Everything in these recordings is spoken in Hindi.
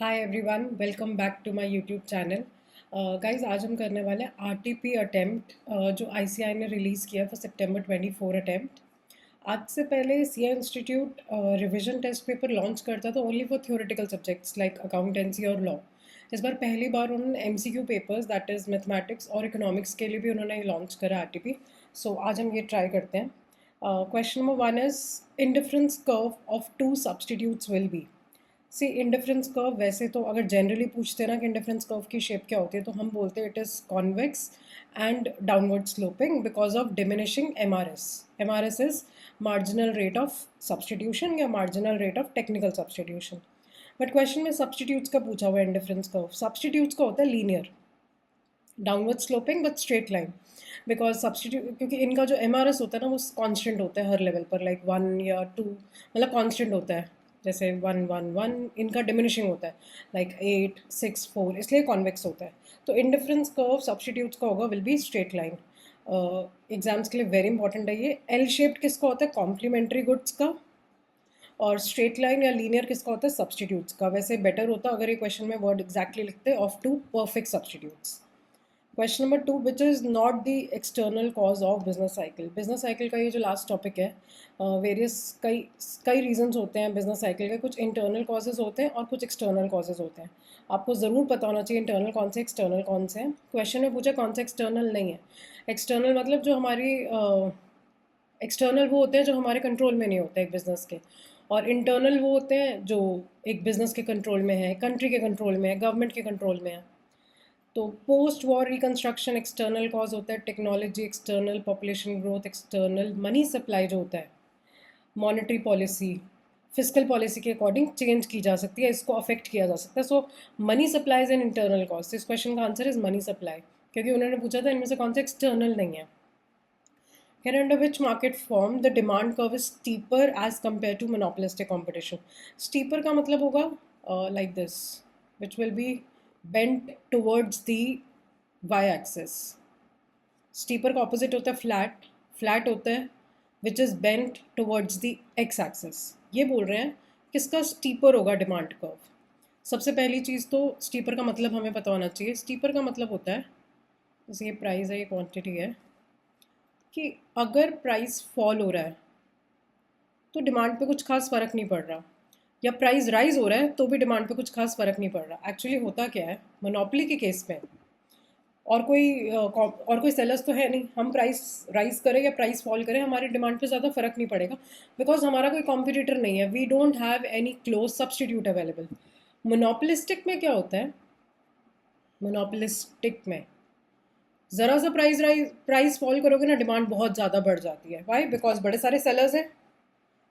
Hi everyone, welcome back to my YouTube channel. Guys, आज हम करने वाले हैं आरटीपी अटेम्प्ट जो आईसीआई ने रिलीज़ किया फॉर सितंबर 24 अटेम्प्ट। आज से पहले CA institute revision test paper launch करता था only for theoretical subjects like accountancy और लॉ। इस बार पहली बार उन्होंने MCQ papers that is mathematics और इकोनॉमिक्स के लिए भी उन्होंने लॉन्च करा आरटीपी। सो आज हम ये ट्राई करते हैं। Question number one is indifference curve of two substitutes will be. C indifference curve वैसे तो अगर जनरली पूछते हैं ना कि इंडिफरेंस कर्व की शेप क्या होती है, तो हम बोलते हैं it is convex and downward sloping because of diminishing MRS. MRS is marginal rate of substitution या marginal rate of technical substitution. But question में सब्सटीट्यूट्स का पूछा हुआ है इंडिफरेंस कर्व। सब्सटीट्यूट्स का होता है linear, downward sloping but straight line. Because substitute क्योंकि इनका जो एमआरएस होता है ना वो कांस्टेंट होता है हर लेवल पर, लाइक 1 या 2 मतलब कांस्टेंट होता है। जैसे 1 1 1 इनका डिमिनिशिंग होता है, लाइक 8 6 4, इसलिए कॉन्वेक्स होता है। तो इंडिफरेंस कर्व सब्सटीट्यूट्स का होगा will be straight line. Exams के लिए वेरी इंपॉर्टेंट है ये। एल शेप्ड किसका होता है? कॉम्प्लीमेंट्री गुड्स का। और स्ट्रेट लाइन या लीनियर किसका होता है? सब्सटीट्यूट्स का। वैसे बेटर होता अगर ये क्वेश्चन में वर्ड एग्जैक्टली लिखते of two perfect substitutes. Question number 2, which is not the external cause of business cycle. Business cycle का ये जो लास्ट टॉपिक है, वेरियस कई कई रीजंस होते हैं बिजनेस साइकिल के। कुछ इंटरनल कॉजेज होते हैं और कुछ एक्सटर्नल कॉजेज होते हैं। आपको ज़रूर पता होना चाहिए इंटरनल कौन से, एक्सटर्नल कौन से हैं। क्वेश्चन में पूछा कौन से एक्सटर्नल नहीं है। एक्सटर्नल मतलब जो हमारी एक्सटर्नल वो होते हैं जो हमारे कंट्रोल में नहीं होते एक बिज़नेस के, और इंटरनल वो होते हैं जो एक बिज़नेस के कंट्रोल में है, कंट्री के कंट्रोल में है, गवर्नमेंट के कंट्रोल में है। तो post war reconstruction external cause होता है, technology external, population growth external, money supply जो होता है, मॉनेटरी पॉलिसी फिजिकल पॉलिसी के अकॉर्डिंग चेंज की जा सकती है, इसको अफेक्ट किया जा सकता है। So money supply is an internal cause. इस क्वेश्चन का आंसर इज मनी सप्लाई, क्योंकि उन्होंने पूछा था इनमें से कौन सा एक्सटर्नल नहीं है। Here under which market form the demand curve is steeper as compared to monopolistic competition. Steeper का मतलब होगा like this, which will be bent towards the y-axis. Steeper का opposite होता है flat, flat होता है which is bent towards the x-axis. ये बोल रहे हैं किसका steeper होगा demand curve। सबसे पहली चीज़ तो steeper का मतलब हमें पता होना चाहिए। steeper का मतलब होता है, जैसे ये प्राइस है, ये क्वांटिटी है, कि अगर प्राइस फॉल हो रहा है तो डिमांड पे कुछ खास फ़र्क नहीं पड़ रहा, या प्राइस राइज हो रहा है तो भी डिमांड पे कुछ खास फ़र्क नहीं पड़ रहा। एक्चुअली होता क्या है मोनोपोली के केस में, और कोई सेलर्स तो है नहीं, हम प्राइस राइज करें या प्राइस फॉल करें हमारी डिमांड पे ज़्यादा फ़र्क नहीं पड़ेगा, बिकॉज हमारा कोई कॉम्पिटिटर नहीं है। We don't have any close substitute available. Monopolistic में क्या होता है? मोनोपोलिस्टिक में ज़रा सा प्राइस फॉल करोगे ना, डिमांड बहुत ज़्यादा बढ़ जाती है। वाई? बिकॉज बड़े सारे सेलर्स हैं।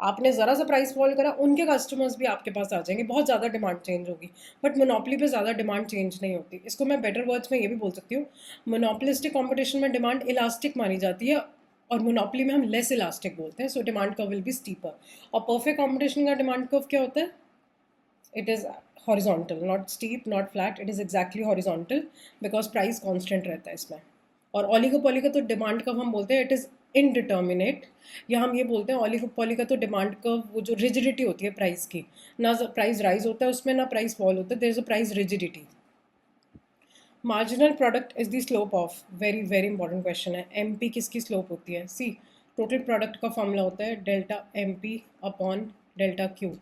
आपने ज़रा सा प्राइस फॉल करा, उनके कस्टमर्स भी आपके पास आ जाएंगे, बहुत ज़्यादा डिमांड चेंज होगी। बट मोनोपोली पे ज़्यादा डिमांड चेंज नहीं होती। इसको मैं बेटर वर्ड्स में ये भी बोल सकती हूँ, मोनोपोलिस्टिक कंपटीशन में डिमांड इलास्टिक मानी जाती है और मोनोपोली में हम लेस इलास्टिक बोलते हैं। So demand curve will be steeper. और परफेक्ट कंपटीशन का डिमांड कर्व क्या होता है? It is horizontal, not steep not flat, it is exactly horizontal, because price constant रहता है इसमें। और ऑलिगोपोली का तो डिमांड कर्व हम बोलते हैं इट इज़ इनडिटर्मिनेट, या हम ये बोलते हैं ऑलिगोपोली का तो डिमांड कर्व वो जो रिजिडिटी होती है प्राइस की, ना प्राइस राइज होता है उसमें ना प्राइस फॉल होता है, there is a price rigidity. Marginal product is the slope of, very very important question है। एमपी किसकी स्लोप होती है? सी, टोटल प्रोडक्ट का फॉर्मूला होता है delta MP upon delta Q.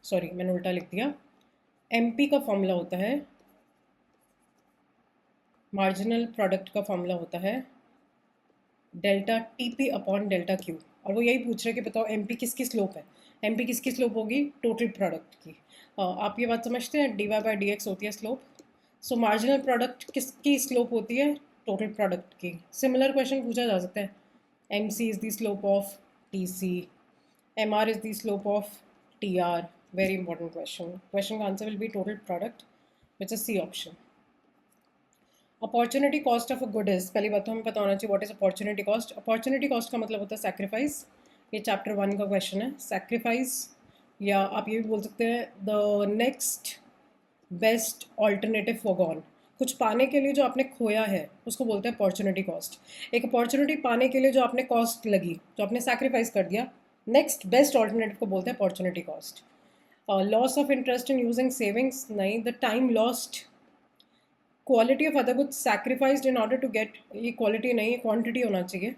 Sorry, मैंने उल्टा लिख दिया। एमपी का फॉर्मूला होता है, मार्जिनल प्रोडक्ट का फॉर्मूला होता है delta TP upon delta Q. और वो यही पूछ रहे कि बताओ एमपी किसकी स्लोप है? एमपी किसकी स्लोप होगी? टोटल प्रोडक्ट की। आप ये बात समझते हैं, D Y by D X होती है स्लोप। सो मार्जिनल प्रोडक्ट किसकी स्लोप होती है? टोटल प्रोडक्ट की। सिमिलर क्वेश्चन पूछा जा सकता है, M C is the slope of T C, M R is the slope of T R. Very important question. Question का answer will be total product, which is C option. Opportunity cost of a good is, पहली बात तो हमें पता होना चाहिए what is opportunity cost. Opportunity cost का मतलब होता है सैक्रिफाइस। ये चैप्टर 1 का क्वेश्चन है, सैक्रिफाइस, या आप ये भी बोल सकते हैं the next best alternative foregone. कुछ पाने के लिए जो आपने खोया है उसको बोलते हैं अपॉर्चुनिटी कॉस्ट। एक अपॉर्चुनिटी पाने के लिए जो आपने कॉस्ट लगी, जो आपने सैक्रिफाइस कर दिया, नेक्स्ट बेस्ट ऑल्टरनेटिव को बोलते हैं opportunity cost. Loss of interest in using savings नहीं, the time lost, quality of other goods sacrificed in order to get, ये क्वालिटी नहीं है, क्वांटिटी होना चाहिए,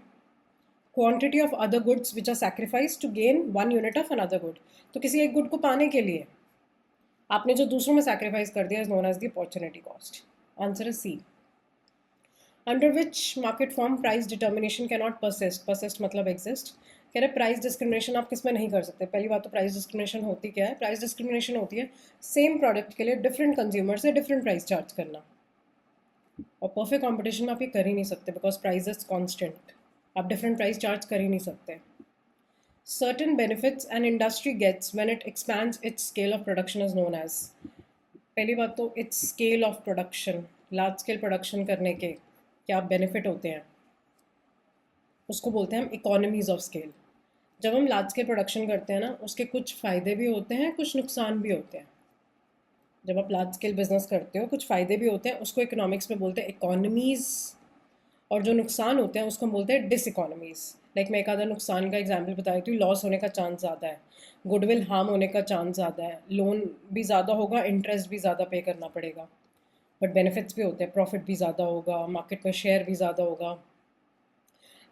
quantity of other goods which are sacrifice to gain 1 unit of another good. तो किसी एक गुड को पाने के लिए आपने जो दूसरों में सैक्रिफाइस कर दिया is known as the opportunity cost. Answer is C. Under which market form price determination can not persist, persist मतलब एग्जिस्ट। कह रहे प्राइस डिस्क्रिमिनेशन आप किस में नहीं कर सकते। पहली बात तो प्राइस डिस्क्रिमिनेशन होती क्या है, प्राइस डिस्क्रिमिनेशन होती है सेम प्रोडक्ट के लिए डिफरेंट कंज्यूमर से डिफरेंट प्राइस चार्ज करना, और परफेक्ट कॉम्पिटिशन में आप ये कर ही नहीं सकते बिकॉज प्राइस इज कॉन्स्टेंट, आप डिफरेंट प्राइस चार्ज कर ही नहीं सकते। Certain benefits an industry gets when it expands its scale of production is known as, पहली बात तो its scale of production, large scale production करने के क्या बेनिफिट होते हैं उसको बोलते हैं हम इकोनॉमीज ऑफ स्केल। जब हम लार्ज स्केल प्रोडक्शन करते हैं ना उसके कुछ फ़ायदे भी होते हैं कुछ नुकसान भी होते हैं। जब आप लार्ज स्केल बिजनेस करते हो कुछ फ़ायदे भी होते हैं, उसको इकोनॉमिक्स में बोलते हैं इकोनॉमीज़, और जो नुकसान होते हैं उसको हम बोलते हैं डिस इकोनॉमीज़। लाइक मैं एक आधा नुकसान का एग्जांपल बता देती हूँ, लॉस होने का चांस ज़्यादा है, गुडविल हार्म होने का चांस ज़्यादा है, लोन भी ज़्यादा होगा, इंटरेस्ट भी ज़्यादा पे करना पड़ेगा, बट बेनिफिट्स भी होते हैं, प्रॉफिट भी ज़्यादा होगा, मार्केट में शेयर भी ज़्यादा होगा,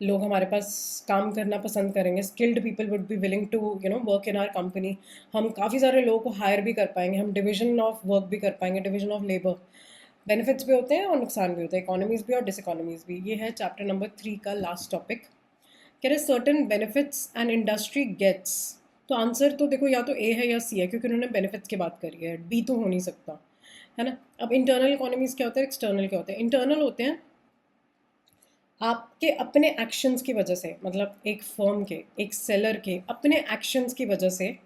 लोग हमारे पास काम करना पसंद करेंगे, skilled people would be willing to work in our company, हम काफ़ी सारे लोगों को हायर भी कर पाएंगे, हम डिवीजन ऑफ वर्क भी कर पाएंगे, डिवीजन ऑफ लेबर। बेनिफिट्स भी होते हैं और नुकसान भी होते हैं, इकोनॉमीज़ भी और डिस इकोनॉमीज़ भी। ये है चैप्टर नंबर 3 का लास्ट टॉपिक। कह रहे certain benefits and industry gets, तो आंसर तो देखो या तो ए है या सी है क्योंकि उन्होंने बेनिफिट्स की बात करी है, बी तो हो नहीं सकता, है ना। अब इंटरनल इकोनॉमीज़ क्या होता है, एक्सटर्नल क्या होते हैं। इंटरनल होते हैं आपके अपने एक्शंस की वजह से, मतलब एक फर्म के, एक सेलर के अपने एक्शंस की वजह से,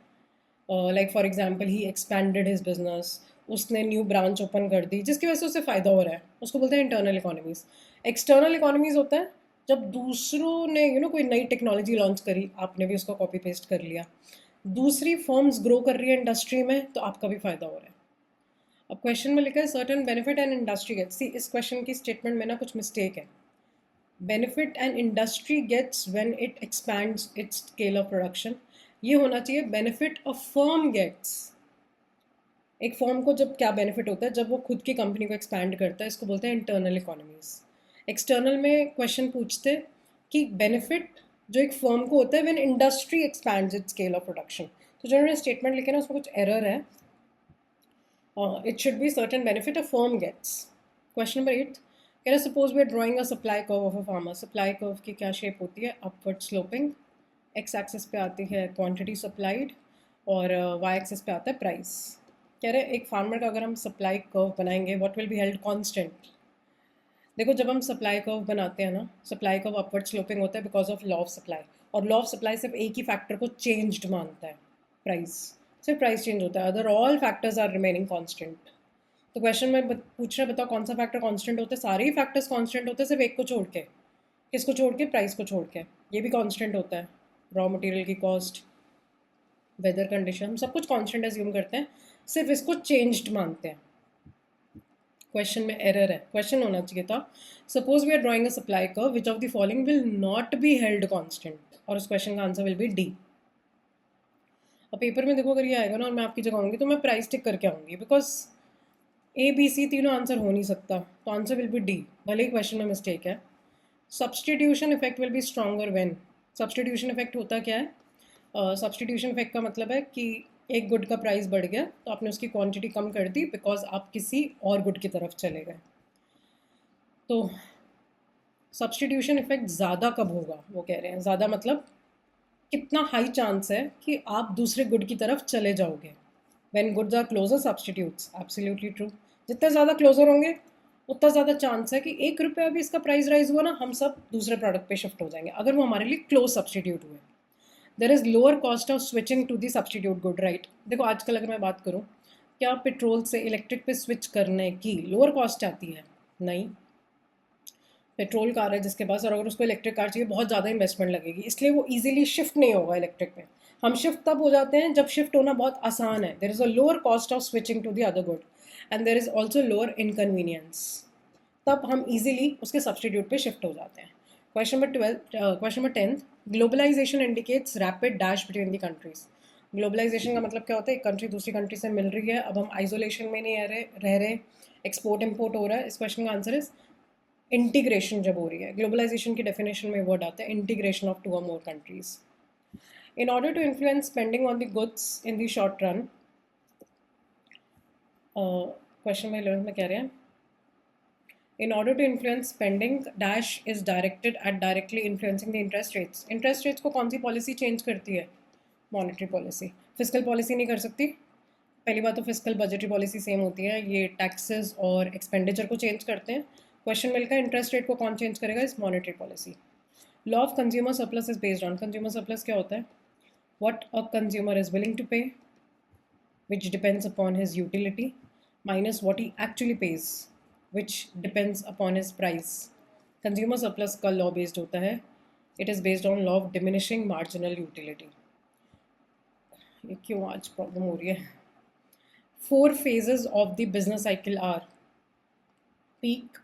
like for example he expanded his business, उसने न्यू ब्रांच ओपन कर दी जिसकी वजह से उसे फ़ायदा हो रहा है, उसको बोलते हैं इंटरनल इकोनॉमीज़। एक्सटर्नल इकोनॉमीज़ होता है जब दूसरों ने कोई नई टेक्नोलॉजी लॉन्च करी, आपने भी उसको कॉपी पेस्ट कर लिया, दूसरी फर्म्स ग्रो कर रही है इंडस्ट्री में तो आपका भी फ़ायदा हो रहा है। अब क्वेश्चन में लिखा है certain benefit and industry gets, see इस क्वेश्चन की स्टेटमेंट में ना कुछ मिस्टेक है। Benefit and industry gets when it expands its scale of production, ये होना चाहिए बेनिफिट अ फर्म गेट्स। एक फर्म को जब क्या बेनिफिट होता है, जब वो खुद की कंपनी को एक्सपैंड करता है, इसको बोलते हैं इंटरनल इकोनॉमीज। एक्सटर्नल में क्वेश्चन पूछते कि बेनिफिट जो एक फर्म को होता है when industry expands its scale of production, तो जो उन्होंने स्टेटमेंट लिखे ना उसमें कुछ एरर है, it should be certain benefit a firm gets. Question number 8, कह रहे suppose we are drawing a supply curve of a farmer, supply curve की क्या शेप होती है, अपवर्ड स्लोपिंग, एक्स एक्सिस पे आती है क्वांटिटी सप्लाइड और वाई एक्सिस पे आता है प्राइस। कह रहे एक फार्मर का अगर हम सप्लाई कर्व बनाएंगे what will be held constant. देखो जब हम सप्लाई कर्व बनाते हैं ना, सप्लाई कर्व अपवर्ड स्लोपिंग होता है because of law of supply, और लॉ ऑफ सप्लाई सिर्फ एक ही फैक्टर को चेंज्ड मानता है, प्राइस, सिर्फ प्राइस चेंज होता है, other all factors are remaining constant. तो क्वेश्चन में पूछ रहे बताओ कौन सा फैक्टर कांस्टेंट होता है, सारे ही फैक्टर्स कांस्टेंट होते हैं सिर्फ एक को छोड़ के, किसको छोड़ के, प्राइस को छोड़ के, ये भी कांस्टेंट होता है, रॉ मटेरियल की कॉस्ट, वेदर कंडीशन, हम सब कुछ कांस्टेंट एज्यूम करते हैं, सिर्फ इसको चेंज्ड मानते हैं। क्वेश्चन में एरर है, क्वेश्चन होना चाहिए था suppose we are drawing a supply curve which of the following will not be held constant, और उस क्वेश्चन का आंसर विल बी डी। अब पेपर में देखो अगर ये आएगा ना और मैं आपकी जगह आऊँगी तो मैं प्राइस टिक करके आऊँगी बिकॉज ए बी सी तीनों आंसर हो नहीं सकता, तो आंसर विल बी डी, भले ही क्वेश्चन में मिस्टेक है। Substitution effect will be stronger when, substitution effect होता क्या है, सब्सटीट्यूशन इफेक्ट का मतलब है कि एक गुड का प्राइस बढ़ गया तो आपने उसकी क्वांटिटी कम कर दी बिकॉज आप किसी और गुड की तरफ चले गए। तो सब्सटीट्यूशन इफेक्ट ज़्यादा कब होगा, वो कह रहे हैं ज़्यादा मतलब कितना हाई चांस है कि आप दूसरे गुड की तरफ चले जाओगे, when goods are closer substitutes, absolutely true. जितने ज़्यादा क्लोजर होंगे उतना ज़्यादा चांस है कि 1 रुपया भी इसका प्राइस राइज हुआ ना हम सब दूसरे प्रोडक्ट पे शिफ्ट हो जाएंगे अगर वो हमारे लिए क्लोज सब्सटीट्यूट हुए। There is lower cost of switching to the substitute good, right. देखो आजकल अगर मैं बात करूँ, क्या पेट्रोल से इलेक्ट्रिक पे स्विच करने की लोअर कॉस्ट आती है, नहीं। पेट्रोल कार है जिसके पास और अगर उसको इलेक्ट्रिक कार चाहिए बहुत ज़्यादा इन्वेस्टमेंट लगेगी, इसलिए वो इजीली शिफ्ट नहीं होगा इलेक्ट्रिक पे। हम शिफ्ट तब हो जाते हैं जब शिफ्ट होना बहुत आसान है, there is a lower cost of switching to the other good and there is also lower inconvenience, तब हम इजीली उसके सब्सटीट्यूट पे शिफ्ट हो जाते हैं। Question number 10, globalization indicates rapid dash between the countries, globalization का मतलब क्या होता है, एक कंट्री दूसरी कंट्री से मिल रही है, अब हम आइसोलेशन में नहीं रह रहे, एक्सपोर्ट इम्पोर्ट हो रहा है। इस क्वेश्चन का आंसर इज इंटीग्रेशन जब हो रही है। ग्लोबलाइजेशन की डेफिनेशन में वर्ड आता है integration of 2 or more countries. In order to influence spending on the goods in the short run, question में 11th में कह रहे हैं, in order to influence spending dash is directed at directly influencing the interest rates. Interest rates को कौन सी पॉलिसी चेंज करती है? Monetary policy. फिजिकल पॉलिसी नहीं कर सकती। पहली बात तो फिजिकल बजटरी पॉलिसी सेम होती है, ये टैक्सेस और एक्सपेंडिचर को चेंज करते हैं। क्वेश्चन मिलकर इंटरेस्ट रेट को कौन चेंज करेगा? इस monetary policy. Law of consumer surplus is based on, consumer surplus क्या होता है? What a consumer is willing to pay which depends upon his utility minus what he actually pays which depends upon his price. Consumer surplus का लॉ बेस्ड होता है, it is based on law of diminishing marginal utility. ये क्यों आज प्रॉब्लम हो रही है? 4 phases of the business cycle are peak,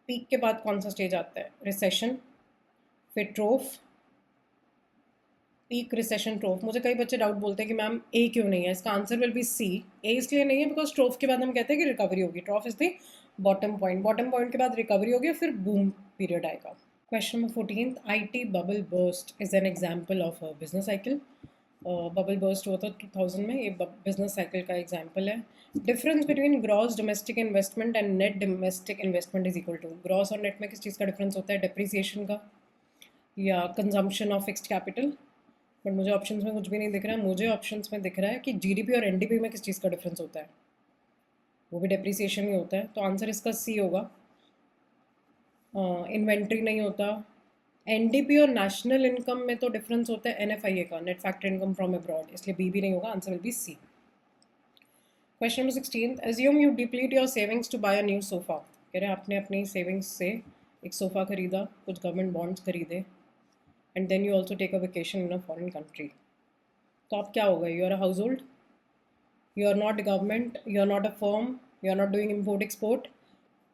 peak के बाद कौन सा स्टेज आता है? रिसेशन, फिर ट्रोफ, पीक रिसेशन ट्रोफ। मुझे कई बच्चे डाउट बोलते हैं कि मैम ए क्यों नहीं है? इसका आंसर विल बी सी। ए इसलिए नहीं है बिकॉज ट्रोफ के बाद हम कहते हैं कि रिकवरी होगी। Trough is the bottom point, bottom point के बाद रिकवरी होगी, फिर बूम पीरियड आएगा। Question number 14, IT bubble burst is an example of a business cycle. Bubble burst हुआ था 2000 में, ये बिजनेस साइकिल का एग्जाम्पल है। Difference between gross domestic investment and net domestic investment is equal to. Gross और नेट में किस चीज़ का डिफरेंस होता है? डिप्रिसिएशन का या consumption of fixed capital. But मुझे ऑप्शंस में कुछ भी नहीं दिख रहा है। मुझे ऑप्शंस में दिख रहा है कि GDP और NDP में किस चीज़ का डिफरेंस होता है? वो भी डिप्रिसिएशन ही होता है। तो आंसर इसका सी होगा। इन्वेंट्री नहीं होता। NDP और नेशनल इनकम में तो डिफरेंस होता है NFIA का, net factor income from abroad, इसलिए बी भी नहीं होगा। Answer will be C. Question number 16, assume you deplete your savings to buy a new sofa. कह रहे हैं आपने अपनी सेविंग्स से एक सोफ़ा खरीदा, कुछ गवर्नमेंट बॉन्ड्स खरीदे, and then you also take a vacation in a foreign country. तो आप क्या हो गए? You are a household, you are not government, you are not a firm, you are not doing import export,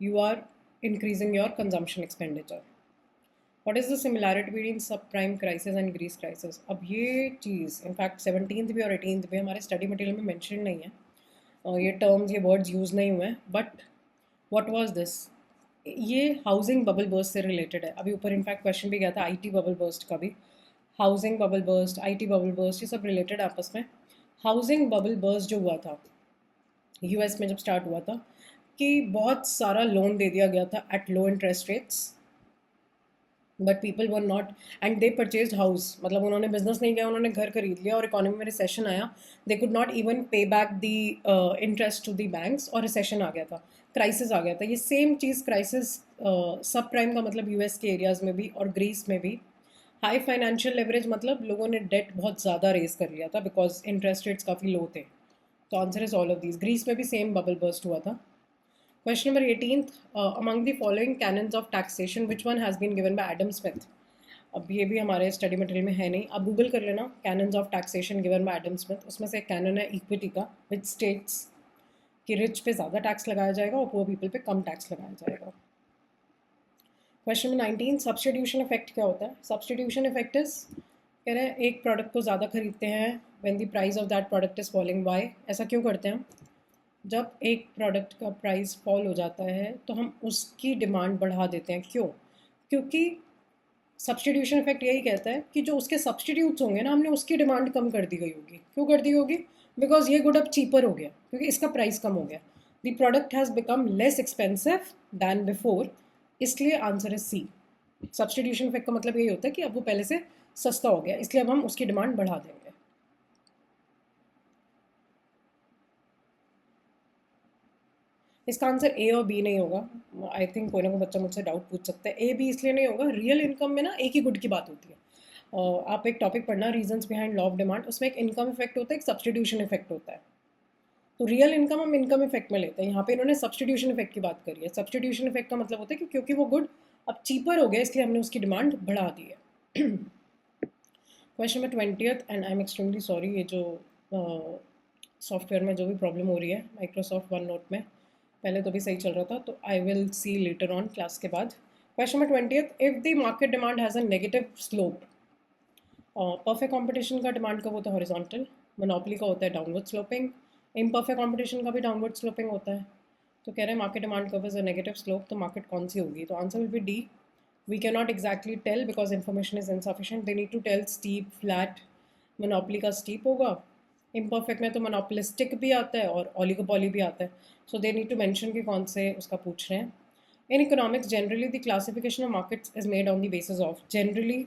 you are increasing your consumption expenditure. What is the similarity between subprime crisis and Greece crisis? अब ये चीज़ इनफैक्ट 17th भी और 18th भी हमारे स्टडी मटेरियल में मेंशन नहीं है, और ये टर्म्स, ये वर्ड्स यूज़ नहीं हुए हैं। But what was this? ये हाउसिंग बबल बर्स्ट से रिलेटेड है। अभी ऊपर इनफैक्ट क्वेश्चन भी गया था IT बबल बर्स्ट का भी। Housing bubble burst, IT bubble burst, ये सब रिलेटेड आपस में। हाउसिंग बबल बर्स्ट जो हुआ था US में, जब स्टार्ट हुआ था, कि बहुत सारा लोन दे दिया गया था at low interest rates, but people were not, and they purchase house, मतलब उन्होंने बिजनेस नहीं किया, उन्होंने घर खरीद लिया, और इकोनॉमी में रिसेशन आया, they could not even pay back the interest to the banks, और रिसेशन आ गया था, क्राइसिस आ गया था। ये सेम चीज़ क्राइसिस सब प्राइम का मतलब US के एरियाज़ में भी और ग्रीस में भी। हाई फाइनेंशियल लेवरेज मतलब लोगों ने डेट बहुत ज़्यादा रेज कर लिया था बिकॉज इंटरेस्ट रेट्स काफ़ी लो थे। तो answer is all of these. Greece में भी सेम बबल बर्स्ट हुआ था। Question number 18, among the following canons of taxation which one has been given by Adam Smith. अब ये भी हमारे स्टडी मटेरियल में है नहीं, आप गूगल कर लेना, cannons of taxation given by Adam Smith. उसमें से एक कैनन है इक्विटी का, विच स्टेट्स कि रिच पे ज़्यादा टैक्स लगाया जाएगा और पुअर पीपल पे कम टैक्स लगाया जाएगा। क्वेश्चन नंबर 19, सब्सटीट्यूशन इफेक्ट क्या होता है? सब्सटीट्यूशन इफेक्ट इज, कह रहे हैं एक प्रोडक्ट को ज़्यादा खरीदते हैं when the price of that product is falling. बाय, ऐसा क्यों करते हैं हम? जब एक प्रोडक्ट का प्राइस फॉल हो जाता है तो हम उसकी डिमांड बढ़ा देते हैं। क्यों? क्योंकि सब्सटीट्यूशन इफेक्ट यही कहता है कि जो उसके सब्सटीट्यूट्स होंगे ना, हमने उसकी डिमांड कम कर दी गई होगी। क्यों कर दी होगी? बिकॉज ये गुड अब चीपर हो गया, क्योंकि इसका प्राइस कम हो गया। The product has become less expensive than before, इसलिए answer is C. Substitution effect का मतलब यही होता है कि अब वो पहले से सस्ता हो गया, इसलिए अब हम उसकी डिमांड बढ़ा देंगे। इसका आंसर ए और बी नहीं होगा। आई थिंक कोई ना कोई बच्चा मुझसे डाउट पूछ सकता है। ए बी इसलिए नहीं होगा, रियल इनकम में ना एक ही गुड की बात होती है। आप एक टॉपिक पढ़ना, reasons behind law of demand, उसमें एक इनकम इफेक्ट होता है, एक सब्सटीट्यूशन इफेक्ट होता है। तो रियल इनकम हम इनकम इफेक्ट में लेते हैं, यहाँ पे इन्होंने सब्सटीट्यूशन इफेक्ट की बात करी है। सब्सटीट्यूशन इफेक्ट का मतलब होता है कि क्योंकि वो गुड अब चीपर हो गया, इसलिए हमने उसकी डिमांड बढ़ा दी है। Question number 20th, and I am extremely sorry, ये जो सॉफ्टवेयर में जो भी प्रॉब्लम हो रही है माइक्रोसॉफ्ट वन नोट में, पहले तो भी सही चल रहा था, तो आई will C later on class के बाद। Question number 20th, if the market demand has a negative slope, perfect competition का डिमांड कब होता है? हॉरिजॉन्टल। मोनोपोली का होता है डाउनवर्ड स्लोपिंग। इम्परफेक्ट कंपटीशन का भी डाउनवर्ड स्लोपिंग होता है। तो कह रहे हैं market demand curve is a negative slope, तो मार्केट कौन सी होगी? तो answer will be D. We can not exactly tell because information is insufficient, they need to tell steep, flat. Monopoly का स्टीप होगा। इम्परफेक्ट में तो मोनोपोलिस्टिक भी आता है और ओलिगोपोली भी आता है, सो दे नीड टू मेंशन कि कौन से उसका पूछ रहे हैं। In economics generally the classification of markets is made on the basis of generally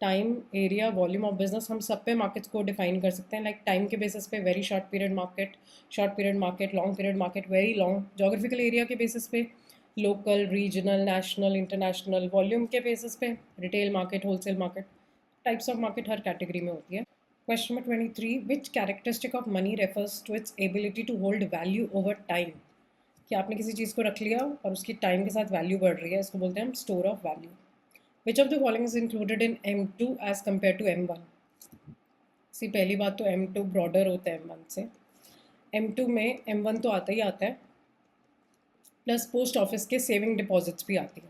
time, area, volume of business. हम सब पे मार्केट्स को डिफाइन कर सकते हैं, लाइक टाइम के बेसिस पे very short period market, short period market, long period market, very long. Geographical area के बेसिस पे local, regional, national, international. Volume के बेसिस पे retail market, wholesale market. Types of market हर कैटेगरी में होती है। Question number 23, which characteristic of money refers to its ability to hold value over time? कि आपने किसी चीज़ को रख लिया और उसकी टाइम के साथ वैल्यू बढ़ रही है, इसको बोलते हैं हम store of value. Which of the following is included in M2 as compare to M1? See पहली बात तो M2 ब्रॉडर होता है M1 से। M2 में M1 तो आता ही आता है, प्लस पोस्ट ऑफिस के सेविंग डिपॉजिट्स भी आती हैं।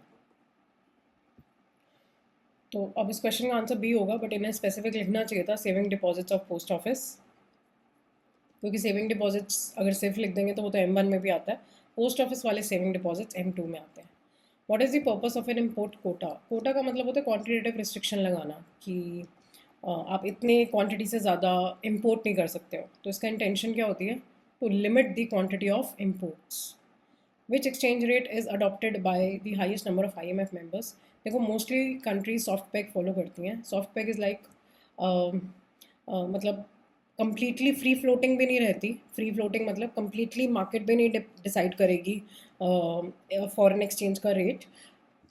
तो अब इस क्वेश्चन का आंसर बी होगा, बट इन्हें स्पेसिफिक लिखना चाहिए था saving deposits of post office, क्योंकि सेविंग डिपॉजिट्स अगर सिर्फ लिख देंगे तो वो तो M1 में भी आता है। पोस्ट ऑफिस वाले सेविंग डिपॉजिट्स M2 में आते हैं। What is the purpose of an import quota? Quota का मतलब होता है क्वान्टिटेटिव रिस्ट्रिक्शन लगाना, कि आप इतने क्वांटिटी से ज़्यादा इम्पोर्ट नहीं कर सकते हो। तो इसका इंटेंशन क्या होती है? To limit the quantity of imports. Which exchange rate is adopted by the highest number of IMF members? देखो mostly countries soft peg follow करती हैं। सॉफ्ट पैक इज़ लाइक मतलब कम्प्लीटली फ्री फ्लोटिंग भी नहीं रहती। फ्री फ्लोटिंग मतलब कम्प्लीटली मार्केट भी नहीं डिसाइड करेगी फॉरेन एक्सचेंज का rate.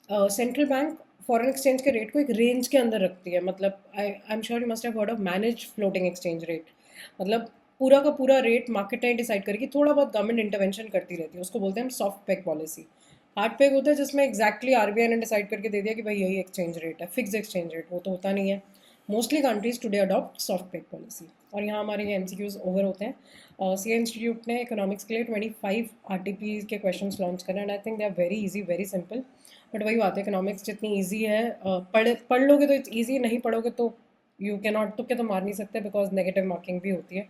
Central bank foreign exchange के रेट को एक रेंज के अंदर रखती है। मतलब I am sure you must have heard of manage floating exchange rate. मतलब पूरा का पूरा रेट मार्केट नहीं डिसाइड करेगी, थोड़ा बहुत गवर्नमेंट इंटरवेंशन करती रहती है, उसको बोलते हैं हम soft pack policy. Hard pack होता है जिसमें एग्जैक्टली RBI ने डिसाइड करके दे दिया कि भाई यही एक्सचेंज रेट है, फिक्स एक्सचेंज रेट, वो तो होता नहीं है। Mostly countries today adopt soft pack policy. और यहाँ हमारे ये MCQs ओवर होते हैं। CA इंस्टीट्यूट ने इकोनॉमिक्स के लिए 25 RTP के क्वेश्चन लॉन्च करें, and I think they are very easy, very simple. But वही बात है, इकोनॉमिक्स जितनी ईजी है, पढ़ लोगे तो इट्स ईजी, नहीं पढ़ोगे तो यू कैन नॉट, तुक्के तो मार नहीं सकते, बिकॉज नेगेटिव मार्किंग भी होती है।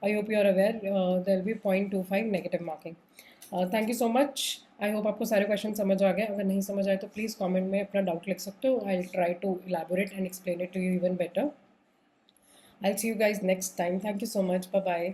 I hope you are aware there will be 0.25 negative marking. Thank you so much. I hope आपको सारे क्वेश्चन समझ आ गए। अगर नहीं समझ आए तो प्लीज़ कमेंट में अपना डाउट लिख सकते हो। I will try to elaborate and explain it to you even better. I will see you guys next time. Thank you so much. Bye bye.